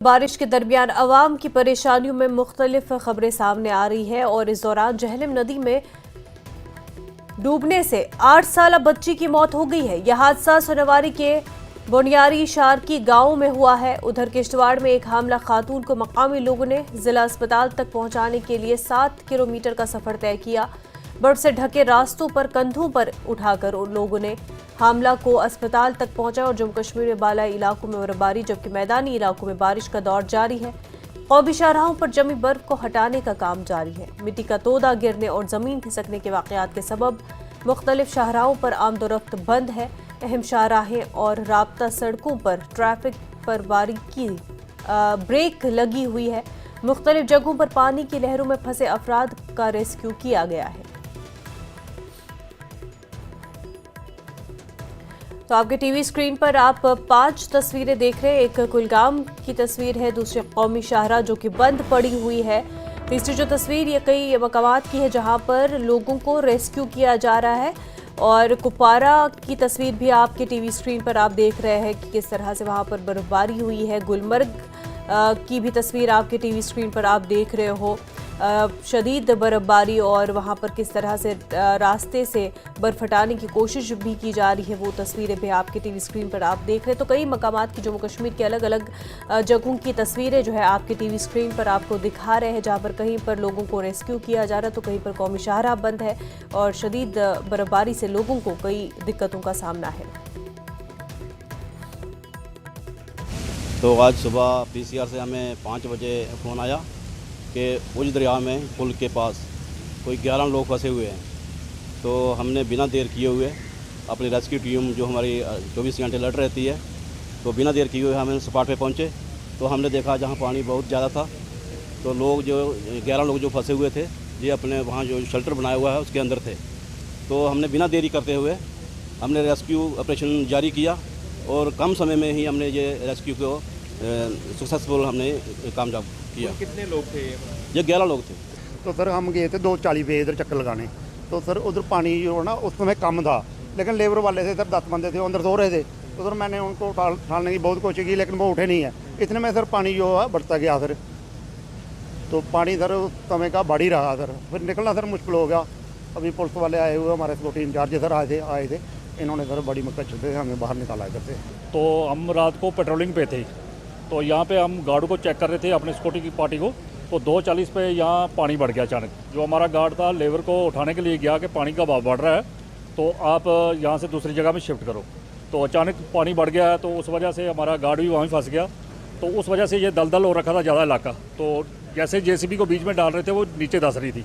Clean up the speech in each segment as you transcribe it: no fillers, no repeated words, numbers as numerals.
बारिश के दरमियान अवाम की परेशानियों में मुख्तलिफ खबरें सामने आ रही है और इस दौरान जहलम नदी में डूबने से 8 साल बच्ची की मौत हो गई है। यह हादसा सोनवारी के बुनियारी शारकी गांव में हुआ है। उधर किश्तवाड़ में एक हामला खातून को मकामी लोगों ने जिला अस्पताल तक पहुंचाने के लिए 7 किलोमीटर का सफर तय किया। बर्फ से ढके रास्तों पर कंधों पर उठाकर उन लोगों ने हामला को अस्पताल तक पहुंचा और जम्मू कश्मीर में बालाई इलाकों में बर्फबारी जबकि मैदानी इलाकों में बारिश का दौर जारी है। कौमी शाहराहों पर जमी बर्फ को हटाने का काम जारी है। मिट्टी का तोदा गिरने और जमीन खिसकने के वाकयात के सबब मुख्तलिफ शाहराहों पर आमदोरफ्त बंद है। अहम शाहराहें और राब्ता सड़कों पर ट्रैफिक पर बारीकी ब्रेक लगी हुई है। मुख्तलिफ जगहों पर पानी की लहरों में फंसे अफराद का रेस्क्यू किया गया है। तो आपके टीवी स्क्रीन पर आप 5 तस्वीरें देख रहे हैं। एक कुलगाम की तस्वीर है, दूसरी कौमी शाहरा जो कि बंद पड़ी हुई है, तीसरी जो तस्वीर ये कई मकामात की है जहां पर लोगों को रेस्क्यू किया जा रहा है। और कुपवारा की तस्वीर भी आपके टीवी स्क्रीन पर आप देख रहे हैं कि किस तरह से वहां पर बर्फबारी हुई है। गुलमर्ग की भी तस्वीर आपके टीवी स्क्रीन पर आप देख रहे हो, शदीद बर्फबारी और वहां पर किस तरह से रास्ते से बर्फ हटाने की कोशिश भी की जा रही है, वो तस्वीरें भी आपके टीवी स्क्रीन पर आप देख रहे हैं। तो कई मकामात की जम्मू कश्मीर के अलग अलग जगहों की तस्वीरें जो है आपके टीवी स्क्रीन पर आपको दिखा रहे हैं, जहां पर कहीं पर लोगों को रेस्क्यू किया जा रहा है तो कहीं पर कौमी शाहरा बंद है और शदीद बर्फबारी से लोगों को कई दिक्कतों का सामना है। तो आज सुबह पीसीआर से हमें 5 बजे फ़ोन आया कि उज दरिया में पुल के पास कोई 11 लोग फंसे हुए हैं। तो हमने बिना देर किए हुए अपनी रेस्क्यू टीम जो हमारी 24 घंटे लड़ रहती है, तो बिना देर किए हुए हम स्पॉट पे पहुंचे। तो हमने देखा जहां पानी बहुत ज़्यादा था तो लोग जो 11 लोग जो फंसे हुए थे ये अपने वहाँ जो शेल्टर बनाया हुआ है उसके अंदर थे। तो हमने बिना देरी करते हुए हमने रेस्क्यू ऑपरेशन जारी किया और कम समय में ही हमने ये रेस्क्यू को सक्सेसफुल हमने कामयाब किया। कितने लोग थे ये 11 लोग थे। तो सर हम गए थे 2:40 पे इधर चक्कर लगाने। तो सर उधर पानी जो ना उस समय कम था, लेकिन लेबर वाले थे, इधर 10 बंदे थे, अंदर सो रहे थे। तो सर मैंने उनको उठाने की बहुत कोशिश की लेकिन वो उठे नहीं है। इतने में सर पानी जो है बढ़ता गया सर। तो पानी सर उस समय का बढ़ ही रहा सर, फिर निकलना सर मुश्किल हो गया। अभी पुलिस वाले आए हुए, हमारे सिक्योरिटी इंचार्ज सर आए थे, इन्होंने सर बड़ी मक्कड़ से हमें बाहर निकाला इधर से। तो हम रात को पेट्रोलिंग पे थे, तो यहाँ पे हम गार्ड को चेक कर रहे थे अपने सिक्योरिटी की पार्टी को। तो 2:40 पे यहाँ पानी बढ़ गया अचानक। जो हमारा गार्ड था लेबर को उठाने के लिए गया कि पानी का बहाव बढ़ रहा है तो आप यहाँ से दूसरी जगह में शिफ्ट करो। तो अचानक पानी बढ़ गया है तो उस वजह से हमारा गार्ड भी वहीं फंस गया। तो उस वजह से ये दलदल हो रखा था ज़्यादा इलाका। तो जैसे जेसीबी को बीच में डाल रहे थे वो नीचे धंस रही थी।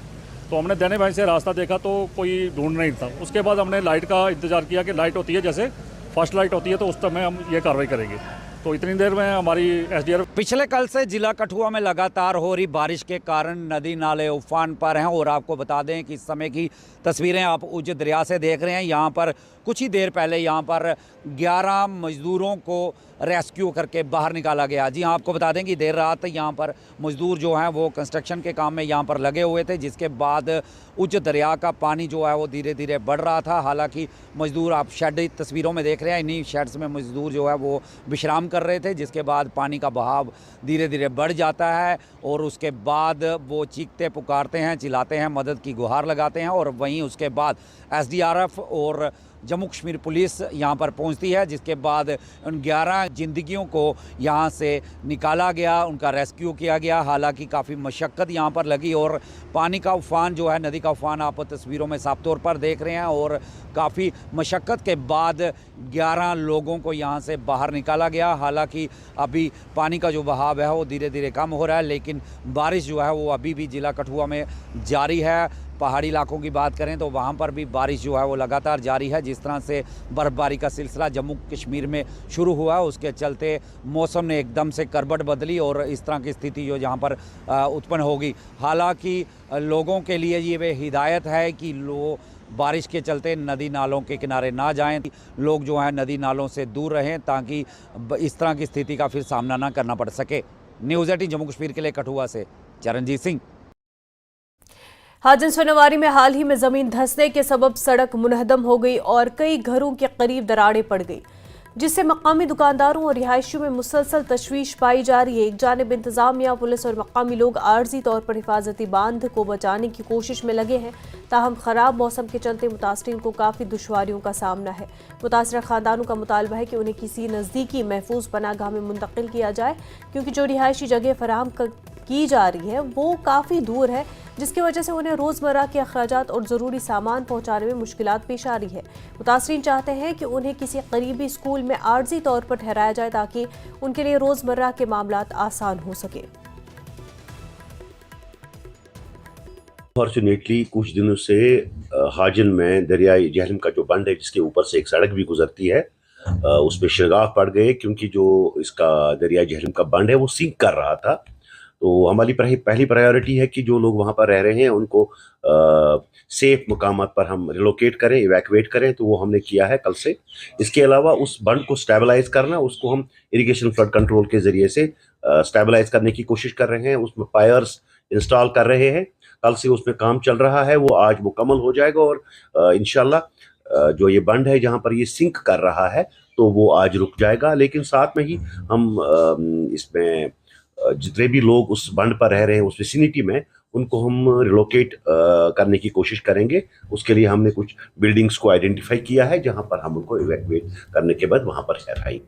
तो हमने देने भाई से रास्ता देखा तो कोई ढूंढ नहीं था। उसके बाद हमने लाइट का इंतज़ार किया कि लाइट होती है, जैसे फर्स्ट लाइट होती है तो उस समय हम ये कार्रवाई करेंगे। तो इतनी देर में हमारी एसडीआरएफ। पिछले कल से जिला कठुआ में लगातार हो रही बारिश के कारण नदी नाले उफान पर हैं और आपको बता दें कि इस समय की तस्वीरें आप उज दरिया से देख रहे हैं। यहाँ पर कुछ ही देर पहले यहाँ पर 11 मजदूरों को रेस्क्यू करके बाहर निकाला गया। जी हाँ, आपको बता दें कि देर रात यहाँ पर मजदूर जो हैं वो कंस्ट्रक्शन के काम में यहाँ पर लगे हुए थे, जिसके बाद उज दरिया का पानी जो है वो धीरे धीरे बढ़ रहा था। हालांकि मजदूर आप शेड तस्वीरों में देख रहे हैं, इन्हीं शेड्स में मजदूर जो है वो विश्राम कर रहे थे, जिसके बाद पानी का बहाव धीरे धीरे बढ़ जाता है और उसके बाद वो चीखते पुकारते हैं, चिल्लाते हैं, मदद की गुहार लगाते हैं और वहीं उसके बाद एसडीआरएफ और जम्मू कश्मीर पुलिस यहाँ पर पहुँचती है, जिसके बाद उन 11 जिंदगियों को यहाँ से निकाला गया, उनका रेस्क्यू किया गया। हालांकि काफ़ी मशक्क़त यहाँ पर लगी और पानी का उफान जो है, नदी का उफान आप तस्वीरों में साफ तौर पर देख रहे हैं और काफ़ी मशक्क़त के बाद 11 लोगों को यहाँ से बाहर निकाला गया। हालांकि अभी पानी का जो बहाव है वो धीरे धीरे कम हो रहा है, लेकिन बारिश जो है वो अभी भी जिला कठुआ में जारी है। पहाड़ी इलाकों की बात करें तो वहाँ पर भी बारिश जो है वो लगातार जारी है। जिस तरह से बर्फबारी का सिलसिला जम्मू कश्मीर में शुरू हुआ, उसके चलते मौसम ने एकदम से करवट बदली और इस तरह की स्थिति जो जहाँ पर उत्पन्न होगी। हालांकि लोगों के लिए ये वे हिदायत है कि बारिश के चलते नदी नालों के किनारे ना जाएं, लोग जो हैं नदी नालों से दूर रहें ताकि इस तरह की स्थिति का फिर सामना ना करना पड़ सके। न्यूज़ 18 जम्मू कश्मीर के लिए कठुआ से चरणजीत सिंह। हाजिन सोनवारी में हाल ही में जमीन धंसने के सबब सड़क मुनहदम हो गई और कई घरों के करीब दरारें पड़ गई। जिससे मकामी दुकानदारों और रिहायशियों में मुसलसल तशवीश पाई जा रही है। एक जानिब इंतजामिया, पुलिस और मकामी लोग आर्जी तौर पर हिफाजती बांध को बचाने की कोशिश में लगे हैं, ताहम खराब मौसम के चलते मुतासरीन को काफ़ी दुश्वारियों का सामना है। मुतासरा खानदानों का मुतालबा है कि उन्हें किसी नज़दीकी महफूज पनाहगाह में मुंतकिल किया जाए, क्योंकि जो रिहायशी जगह फराहम की जा रही है वो काफ़ी दूर है, जिसकी वजह से उन्हें रोज़मर्रा के अखराजात और ज़रूरी सामान पहुँचाने में मुश्किलात पेश आ रही है। मुतासरीन चाहते हैं कि उन्हें किसी करीबी स्कूल में आर्जी तौर पर ठहराया जाए ताकि उनके लिए रोज़मर्रा के मामलात आसान हो सके। फॉर्चुनेटली कुछ दिनों से हाजिन में दरियाई जहलम का जो बंद है, जिसके ऊपर से एक सड़क भी गुजरती है, उस पर शगाफ पड़ गए, क्योंकि जो इसका दरियाई जहलम का बंद है वो सिंक कर रहा था। तो हमारी पहली प्रायोरिटी है कि जो लोग वहाँ पर रह रहे हैं उनको सेफ मकामात पर हम रिलोकेट करें, इवैक्यूएट करें। तो वो हमने किया है कल से। इसके अलावा उस बंद को स्टेबलाइज करना, उसको हम इरिगेशन फ्लड कंट्रोल के ज़रिए से स्टेबलाइज करने की कोशिश कर रहे हैं। उसमें पायर्स इंस्टॉल कर रहे हैं। कल से उसमें काम चल रहा है, वो आज मुकम्मल हो जाएगा और इंशाल्लाह जो ये बंद है जहाँ पर ये सिंक कर रहा है तो वो आज रुक जाएगा। लेकिन साथ में ही हम इसमें जितने भी लोग उस बंद पर रह रहे हैं उस विसिनिटी में, उनको हम रिलोकेट करने की कोशिश करेंगे। उसके लिए हमने कुछ बिल्डिंग्स को आइडेंटिफाई किया है जहाँ पर हम उनको इवैक्यूएट करने के बाद वहाँ पर ठहराएंगे।